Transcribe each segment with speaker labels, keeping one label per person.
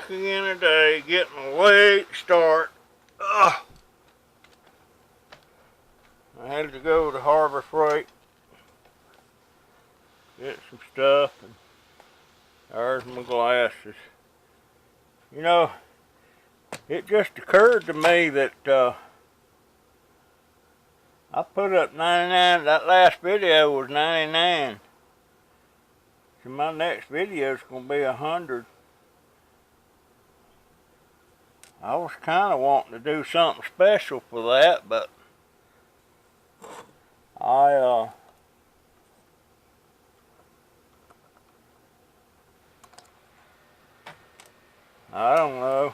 Speaker 1: back again today, getting a late start. Ugh. I had to go to Harbor Freight, get some stuff, and there's my glasses. You know, it just occurred to me that I put up 99, that last video was 99. So my next video is going to be 100. I was kind of wanting to do something special for that, but I don't know.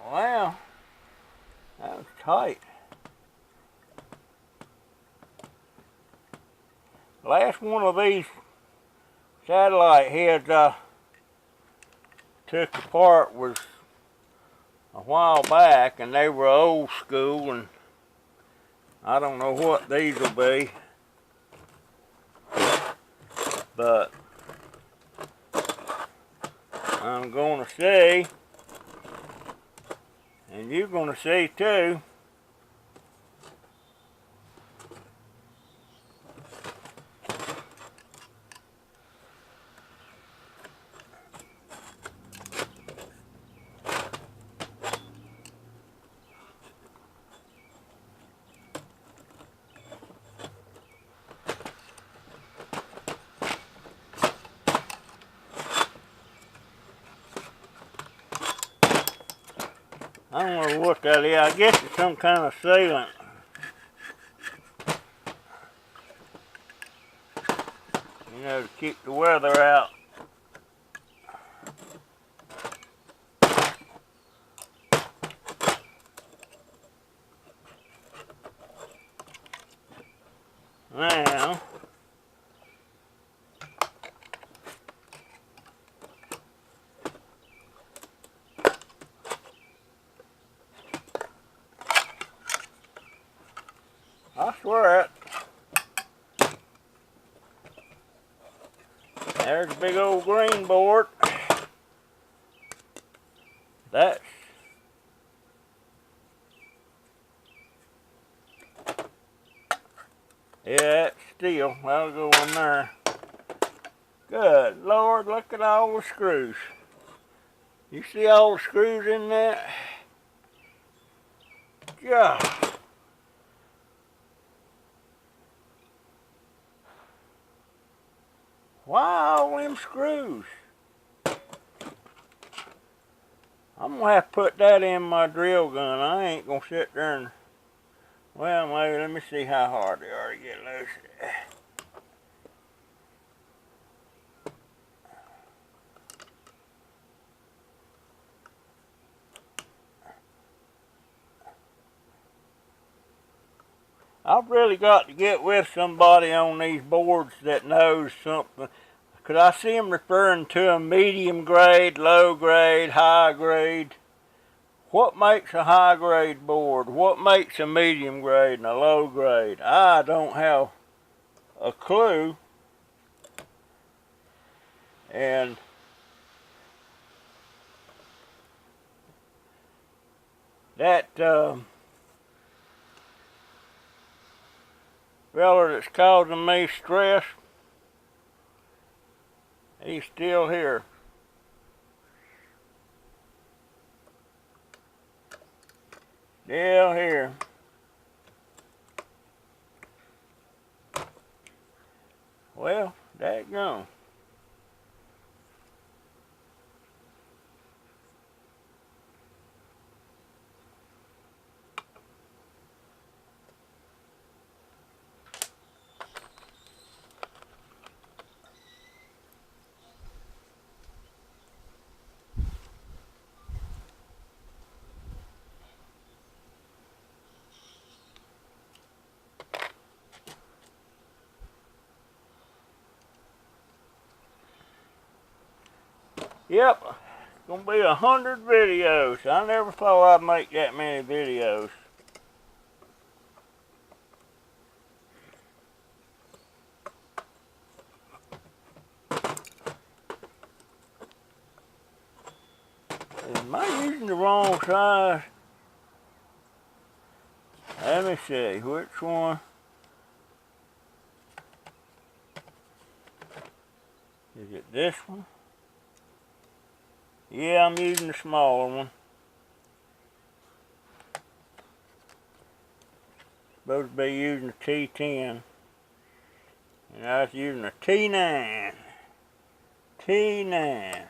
Speaker 1: Well, that was tight. Last one of these satellite heads I took apart was a while back, and they were old school, and I don't know what these will be, but I'm going to see, and you're going to see too. I don't know what that is. I guess it's some kind of sealant. You know, to keep the weather out. Now, I swear it. There's a big old green board. That's that's steel. That'll go in there. Good Lord, look at all the screws. You see all the screws in that? God. Why all them screws? I'm gonna have to put that in my drill gun. I ain't gonna sit there and, well, maybe, let me see how hard they are to get loose. I've really got to get with somebody on these boards that knows something. Because I see them referring to a medium grade, low grade, high grade. What makes a high grade board? What makes a medium grade and a low grade? I don't have a clue. And that fella that's causing me stress, he's still here. Still here. Well, daggone. Yep, gonna be 100 videos. I never thought I'd make that many videos. Am I using the wrong size? Let me see, which one? Is it this one? Yeah, I'm using the smaller one. Supposed to be using a T10. And I was using a T9. T9.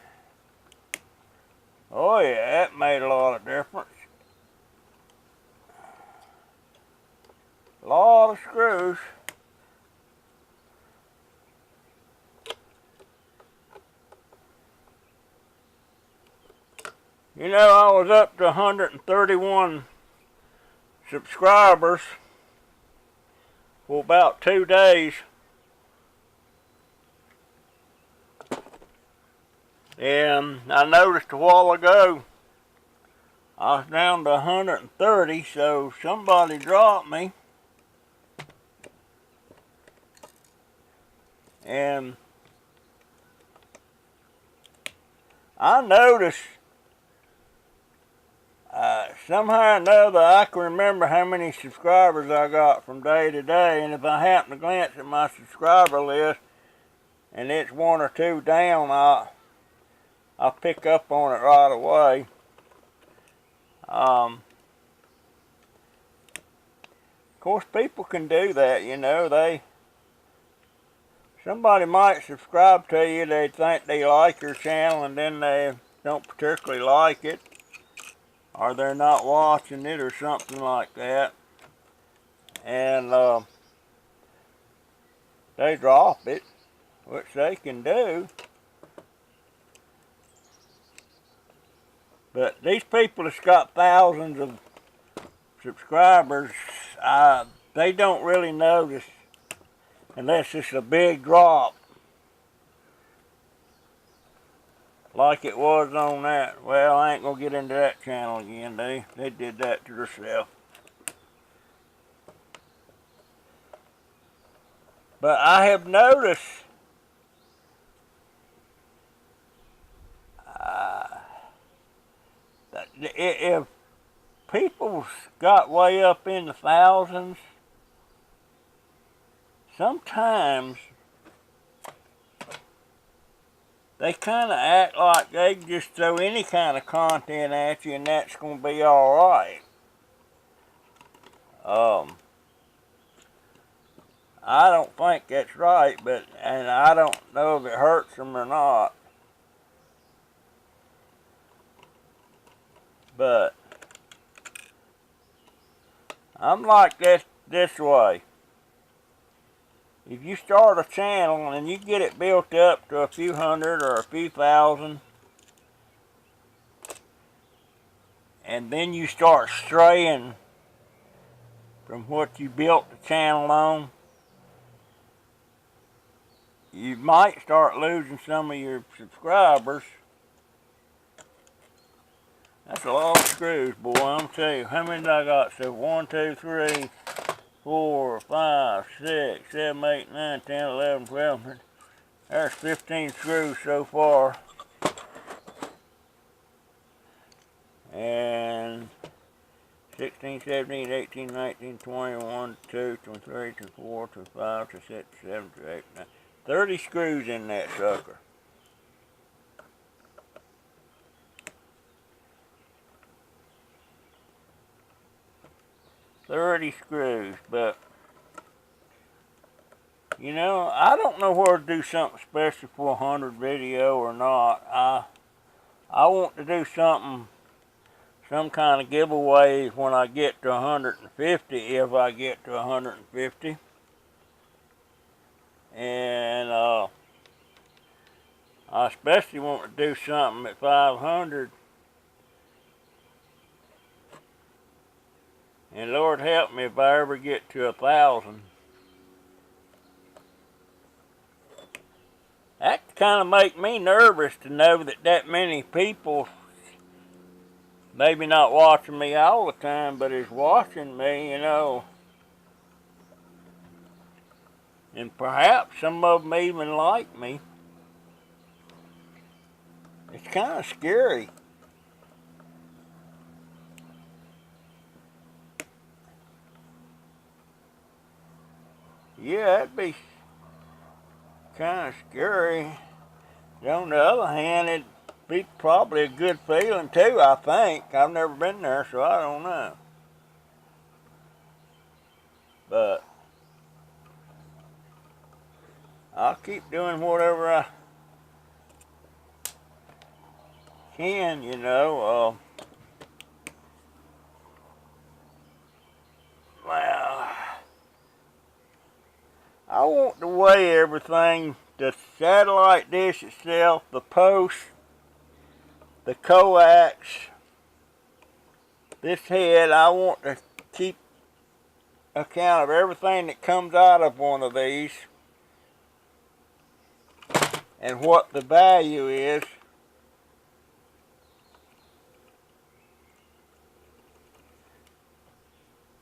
Speaker 1: Oh yeah, that made a lot of difference. A lot of screws. You know, I was up to 131 subscribers for about 2 days. And I noticed a while ago I was down to 130, so somebody dropped me. And I noticed somehow or another I can remember how many subscribers I got from day to day, and if I happen to glance at my subscriber list and it's 1 or 2 down, I'll pick up on it right away. Of course, people can do that, you know. Somebody might subscribe to you, they think they like your channel, and then they don't particularly like it, or they're not watching it or something like that, and they drop it, which they can do. But these people that's got thousands of subscribers, they don't really notice unless it's a big drop like it was on that. Well, I ain't gonna get into that channel again. They did that to themselves. But I have noticed that if people got way up in the thousands, sometimes they kind of act like they can just throw any kind of content at you and that's going to be alright. I don't think that's right, and I don't know if it hurts them or not. But I'm like this way. If you start a channel and you get it built up to a few hundred or a few thousand, and then you start straying from what you built the channel on, you might start losing some of your subscribers. That's a lot of screws, boy, I'm telling you. How many did I got? So 1, 2, 3, 4, 5, 6, 7, 8, 9, 10, 11, 12. There's 15 screws so far. And 16, 17, 18, 19, 20, 1, 2, 23, 24, 25, 26, 27, 28, 29. 30 screws in that sucker. $30 screws, but you know, I don't know whether to do something special for 100 video or not. I want to do something, some kind of giveaway when I get to 150, if I get to 150. And I especially want to do something at 500. And Lord help me if I ever get to 1,000. That kind of make me nervous to know that many people maybe not watching me all the time, but is watching me, you know. And perhaps some of them even like me. It's kind of scary. Yeah, it'd be kind of scary. But on the other hand, it'd be probably a good feeling too, I think. I've never been there, so I don't know. But I'll keep doing whatever I can, you know. Well, I want to weigh everything, the satellite dish itself, the post, the coax, this head. I want to keep account of everything that comes out of one of these and what the value is.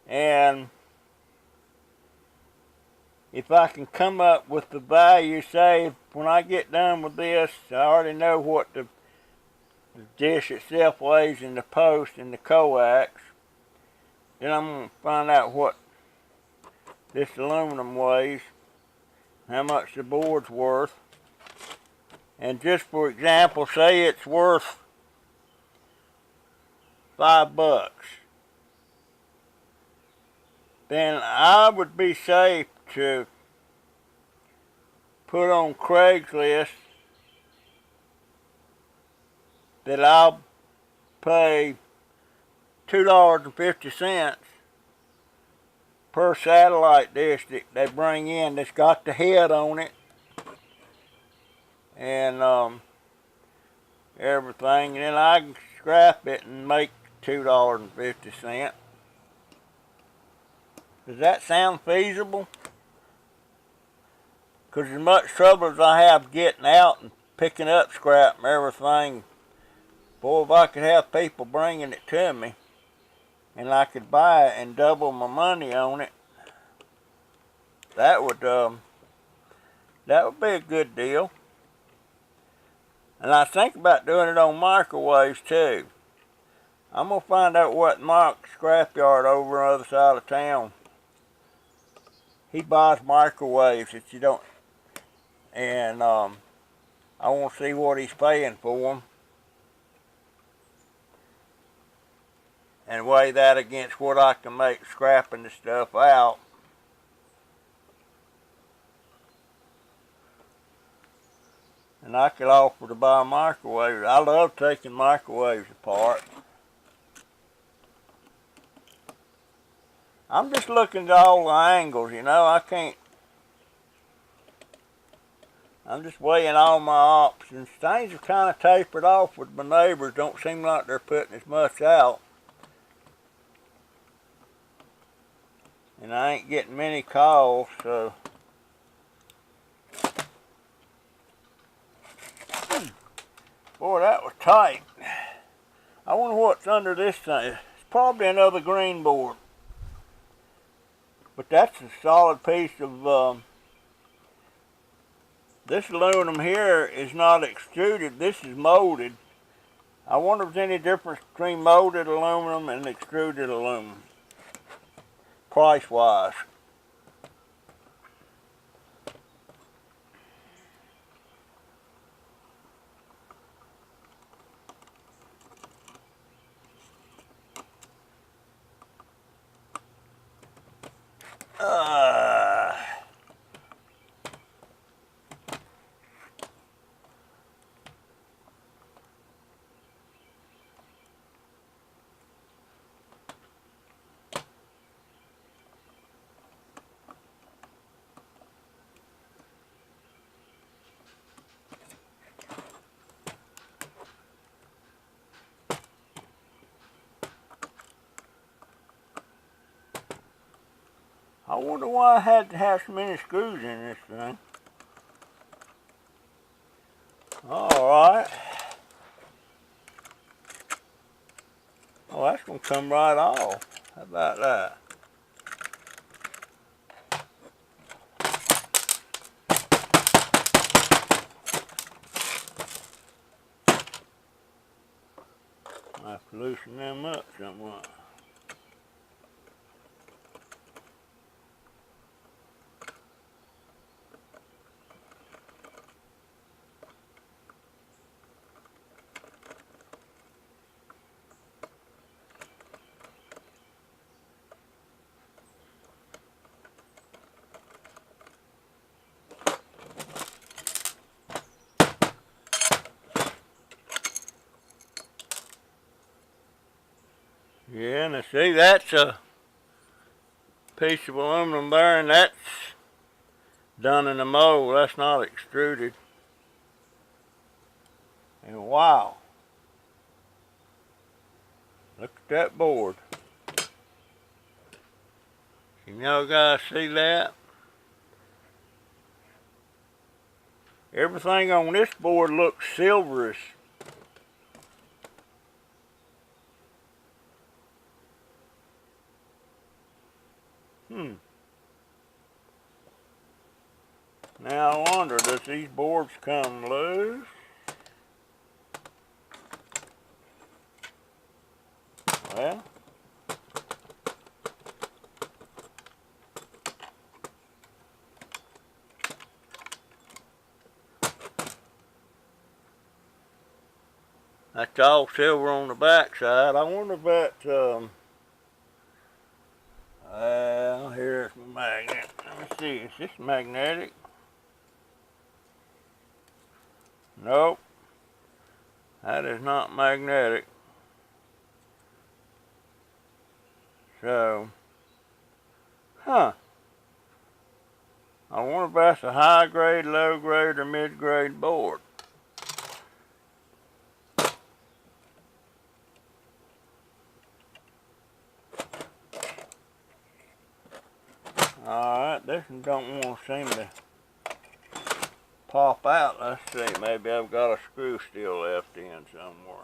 Speaker 1: And if I can come up with the value, say when I get done with this, I already know what the dish itself weighs in the post and the coax. Then I'm going to find out what this aluminum weighs, how much the board's worth. And just for example, say it's worth $5. Then I would be safe to put on Craigslist that I'll pay $2.50 per satellite dish that they bring in that's got the head on it and everything, and then I can scrap it and make $2.50. Does that sound feasible? Because as much trouble as I have getting out and picking up scrap and everything, boy, if I could have people bringing it to me and I could buy it and double my money on it, that would be a good deal. And I think about doing it on microwaves too. I'm gonna find out what Mark's scrapyard over on the other side of town. He buys microwaves that you don't, and I want to see what he's paying for them, and weigh that against what I can make scrapping the stuff out. And I could offer to buy microwaves. I love taking microwaves apart. I'm just looking at all the angles, you know. I'm just weighing all my options. Things have kind of tapered off with my neighbors. Don't seem like they're putting as much out. And I ain't getting many calls, so. Boy, that was tight. I wonder what's under this thing. It's probably another green board. But that's a solid piece of, this aluminum here is not extruded. This is molded. I wonder if there's any difference between molded aluminum and extruded aluminum, price-wise. I wonder why I had to have so many screws in this thing. Alright. Oh, that's gonna come right off. How about that? I have to loosen them up somewhat. Yeah, now see, that's a piece of aluminum there, and that's done in a mold. That's not extruded. And wow, look at that board. Can y'all guys see that? Everything on this board looks silverish. Now I wonder, does these boards come loose? Well, that's all silver on the back side. I wonder if that, here's my magnet. Let me see, is this magnetic? Nope, that is not magnetic. So, I wonder if that's a high grade, low grade, or mid grade board. Alright, this one don't want to seem to pop out. Let's see, maybe I've got a screw still left in somewhere.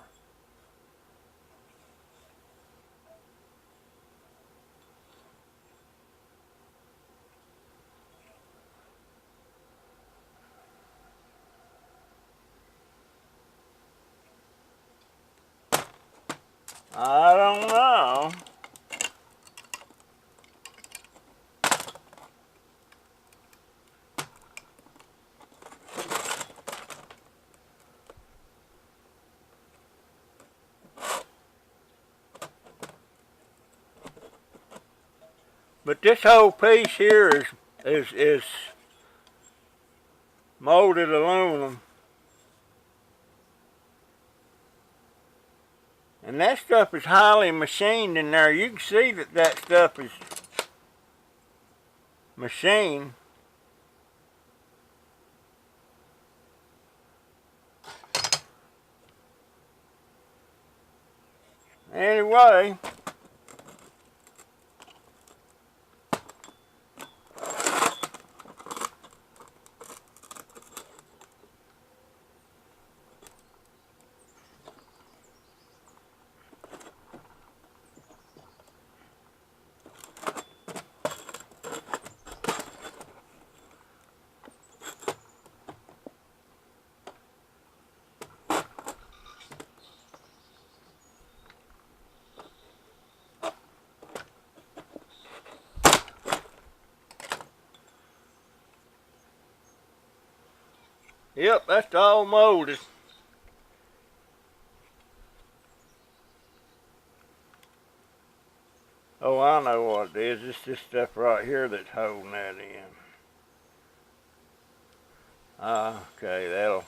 Speaker 1: I don't know. But this whole piece here is molded aluminum. And that stuff is highly machined in there. You can see that that stuff is machined. Anyway, yep, that's all molded. Oh, I know what it is. It's this stuff right here that's holding that in. Okay, that'll...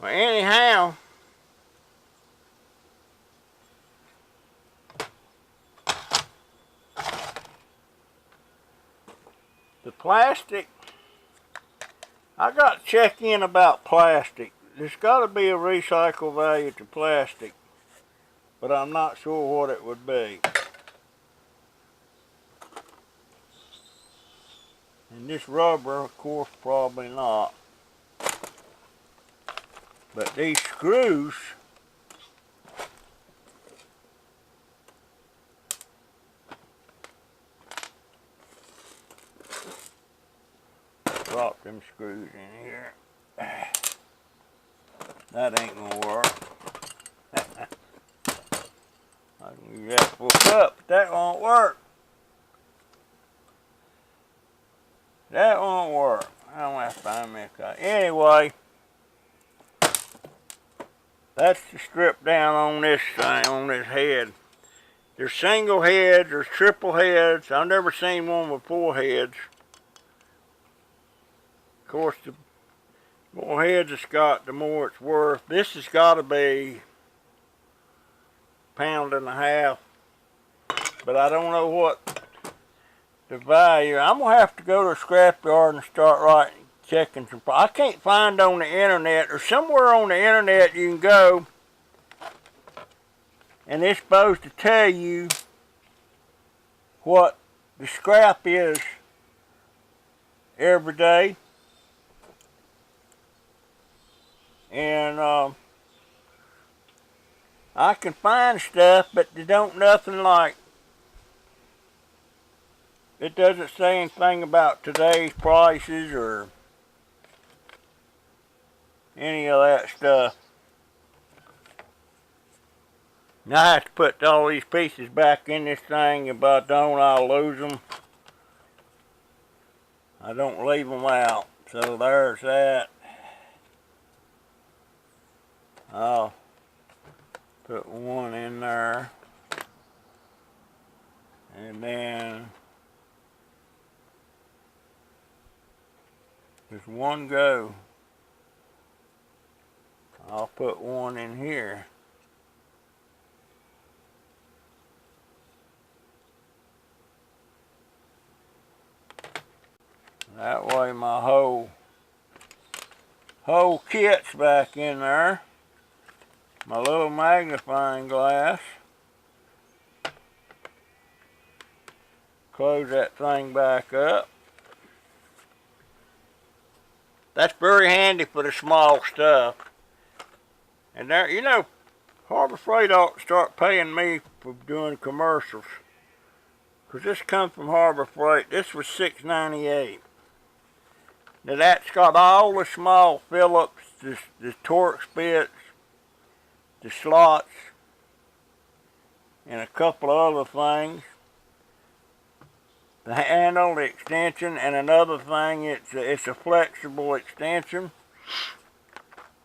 Speaker 1: Well, anyhow, the plastic, I got to check in about plastic. There's got to be a recycle value to plastic, but I'm not sure what it would be. And this rubber, of course, probably not. But these screws drop them screws in here. That ain't gonna work. I can use that for a cup, but that won't work. That won't work. I don't have to find me a cup. Anyway, that's the strip down on this thing, on this head. There's single heads, there's triple heads. I've never seen one with 4 heads. Of course, the more heads it's got, the more it's worth. This has got to be £1.50, but I don't know what the value. I'm gonna have to go to a scrapyard and start writing, checking some. I can't find on the internet, or somewhere on the internet you can go, and it's supposed to tell you what the scrap is every day. And I can find stuff, but they don't nothing like. It doesn't say anything about today's prices or any of that stuff. Now I have to put all these pieces back in this thing. If I don't, I'll lose them. I don't leave them out. So there's that. I'll put one in there. And then there's one go. I'll put one in here. That way my whole kit's back in there. My little magnifying glass. Close that thing back up. That's very handy for the small stuff. And there, you know, Harbor Freight ought to start paying me for doing commercials. Because this comes from Harbor Freight. This was $6.98. Now that's got all the small Phillips, the Torx bits, the slots, and a couple of other things. The handle, the extension, and another thing, it's a flexible extension.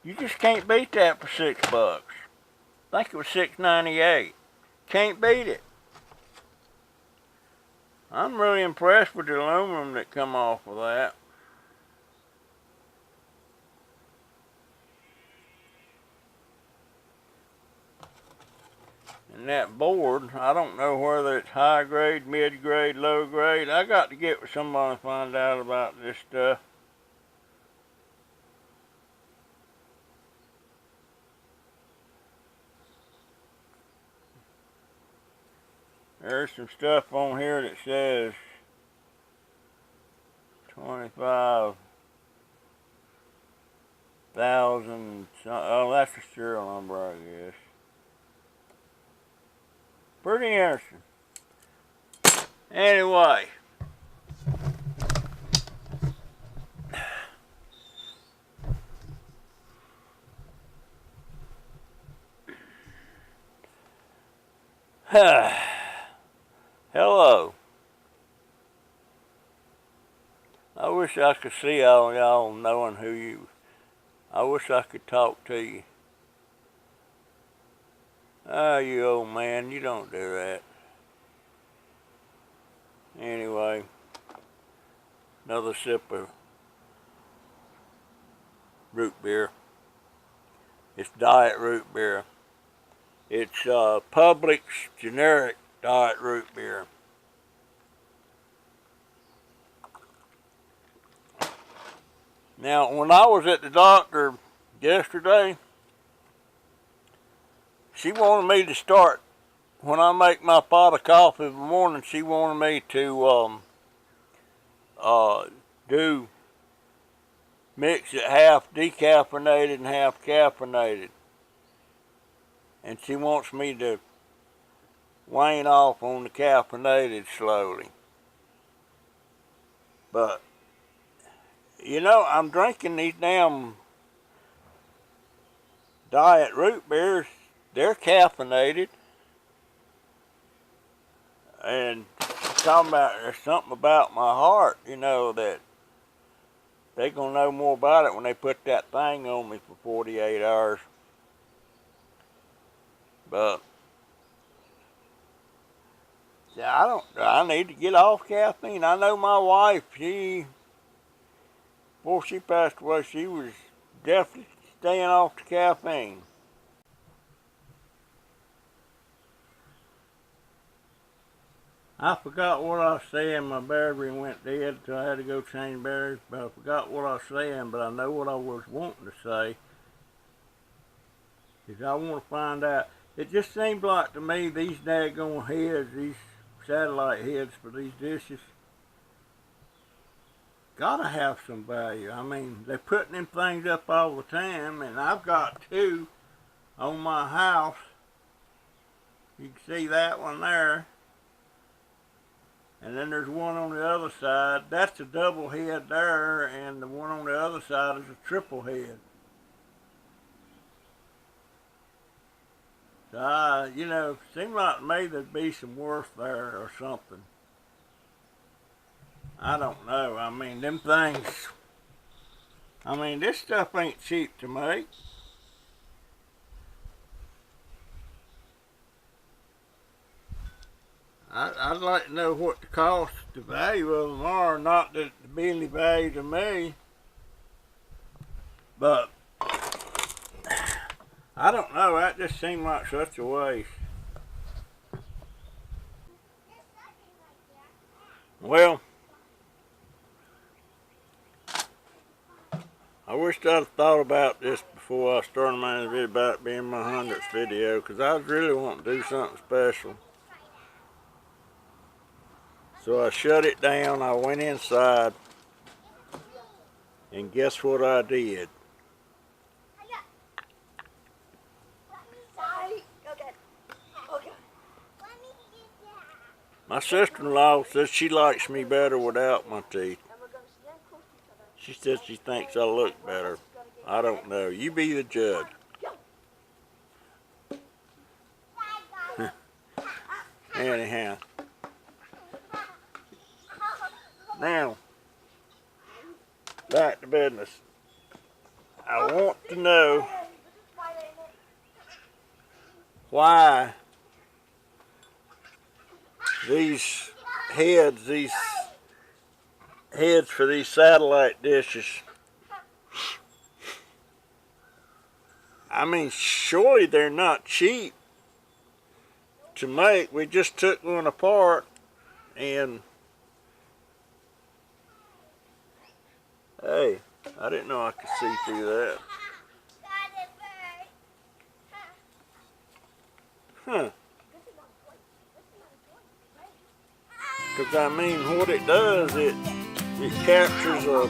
Speaker 1: You just can't beat that for $6. I think it was $6.98. Can't beat it. I'm really impressed with the aluminum that come off of that. And that board, I don't know whether it's high grade, mid grade, low grade. I got to get with somebody and find out about this stuff. There's some stuff on here that says 25,000. Oh, that's the serial number, I guess. Pretty interesting. Anyway. Hello. I wish I could see all y'all knowing who you. I wish I could talk to you. Oh, you old man, you don't do that. Anyway, another sip of root beer. It's diet root beer. It's Publix generic diet root beer. Now, when I was at the doctor yesterday, she wanted me to start, when I make my pot of coffee in the morning, she wanted me to mix it half decaffeinated and half caffeinated. And she wants me to wane off on the caffeinated slowly. But you know, I'm drinking these damn diet root beers. They're caffeinated. And talking about, there's something about my heart, you know, that they're going to know more about it when they put that thing on me for 48 hours. But, yeah, I need to get off caffeine. I know my wife, before she passed away, she was definitely staying off the caffeine. I forgot what I was saying. My battery went dead, so I had to go change batteries. But I forgot what I was saying, but I know what I was wanting to say. Because I want to find out. It just seems like to me these daggone heads, these satellite heads for these dishes, gotta have some value. I mean, they're putting them things up all the time, and I've got two on my house. You can see that one there. And then there's one on the other side. That's a double head there, and the one on the other side is a triple head. So, you know, seemed like to me there'd be some worth there or something. I don't know. I mean, them things, I mean, this stuff ain't cheap to make. I'd like to know what the cost, the value of them are, not that the be any value to me. But, I don't know, that just seemed like such a waste. Well, I wish I'd have thought about this before I started my video about it being my 100th video, because I was really wanting to do something special. So I shut it down, I went inside, and guess what I did? My sister-in-law says she likes me better without my teeth. She says she thinks I look better. I don't know. You be the judge. Anyhow. Now, back to business. I want to know why these heads for these satellite dishes, I mean, surely they're not cheap to make. We just took one apart and hey, I didn't know I could see through that. Huh. Because I mean, what it does, it captures a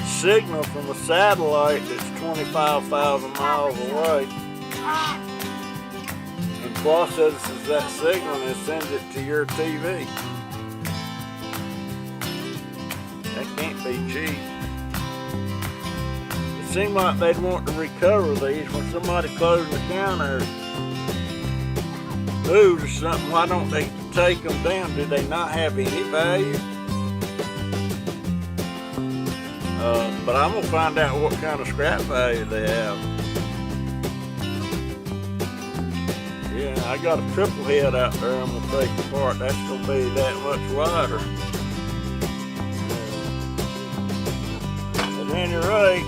Speaker 1: signal from a satellite that's 25,000 miles away and processes that signal and sends it to your TV. That can't be cheap. It seemed like they'd want to recover these when somebody closing the counter moves or something. Why don't they take them down? Do they not have any value? But I'm going to find out what kind of scrap value they have. Yeah, I got a triple head out there I'm going to take apart. That's going to be that much wider. At any rate,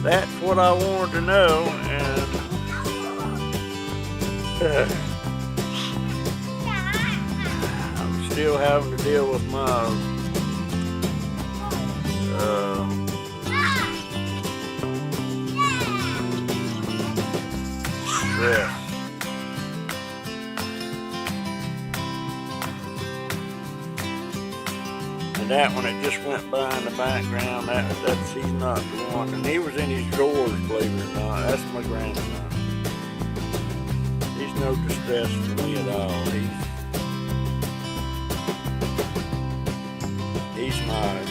Speaker 1: that's what I wanted to know, and I'm still having to deal with my stress. And that one, it just went by in the background. That's he's not the one. And he was in his drawers, believe it or not. That's my grandson. He's no distress to me at all. He's my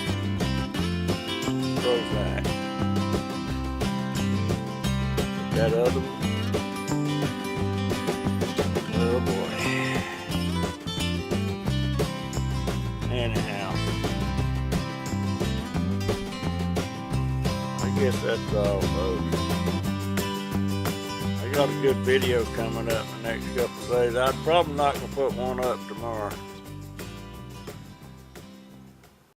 Speaker 1: Prozac. That other one. Oh boy. Anyhow, I guess that's all, folks. I got a good video coming up in the next couple of days. I'm probably not going to put one up tomorrow.